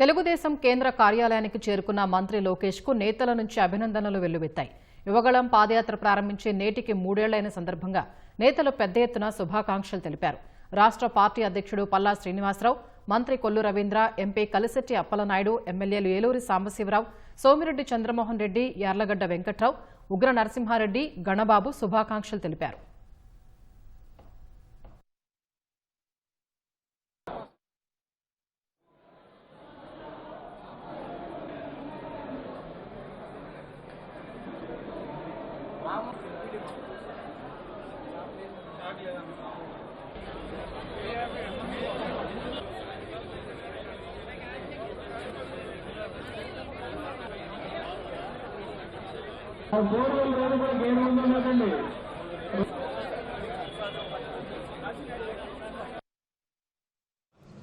తెలుగుదేశం కేంద్ర కార్యాలయానికి చేరుకున్న మంత్రి లోకేష్ కు నేతల నుంచి అభినందనలు వెల్లువెత్తాయి. యువగళం పాదయాత్ర ప్రారంభించే నేటికి 3 ఏళ్లైన సందర్భంగా నేతలు పెద్ద ఎత్తున శుభాకాంక్షలు తెలిపారు. రాష్ట్ర పార్టీ అధ్యక్షుడు పల్లా శ్రీనివాసరావు, మంత్రి కొల్లు రవీంద్ర, ఎంపీ కలిశెట్టి అప్పలనాయుడు, ఎమ్మెల్యేలు ఏలూరి సాంబశివరావు, సోమిరెడ్డి చంద్రమోహన్ రెడ్డి, యార్లగడ్డ వెంకట్రావు, ఉగ్ర నరసింహారెడ్డి, గణబాబు శుభాకాంక్షలు తెలిపారు.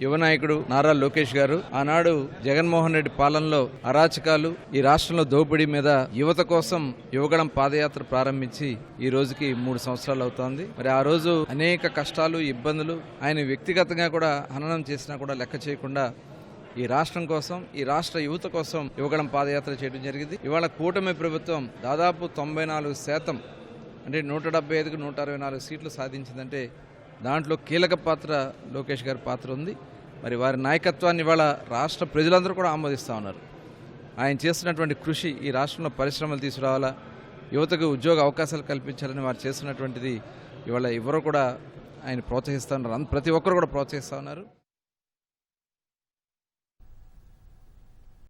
యువ నాయకుడు నారా లోకేష్ గారు ఆనాడు జగన్మోహన్ రెడ్డి పాలనలో అరాచకాలు, ఈ రాష్ట్రంలో దోపిడీ మీద యువత కోసం యువగళం పాదయాత్ర ప్రారంభించి ఈ రోజుకి 3 సంవత్సరాలు అవుతోంది. మరి ఆ రోజు అనేక కష్టాలు, ఇబ్బందులు ఆయన వ్యక్తిగతంగా కూడా హననం చేసినా కూడా లెక్క చేయకుండా ఈ రాష్ట్రం కోసం, ఈ రాష్ట్ర యువత కోసం యువగళం పాదయాత్ర చేయడం జరిగింది. ఇవాళ కూటమి ప్రభుత్వం దాదాపు 94% అంటే 175కు 164 సీట్లు సాధించిందంటే దాంట్లో కీలక పాత్ర లోకేష్ గారి పాత్ర ఉంది. మరి వారి నాయకత్వాన్ని ఇవాళ రాష్ట్ర ప్రజలందరూ కూడా ఆమోదిస్తూ ఉన్నారు. ఆయన చేస్తున్నటువంటి కృషి ఈ రాష్ట్రంలో పరిశ్రమలు తీసుకురావాలా, యువతకు ఉద్యోగ అవకాశాలు కల్పించాలని వారు చేస్తున్నటువంటిది ఇవాళ ఎవరు కూడా ఆయన ప్రోత్సహిస్తూ ఉన్నారు. ప్రతి ఒక్కరు కూడా ప్రోత్సహిస్తూ ఉన్నారు.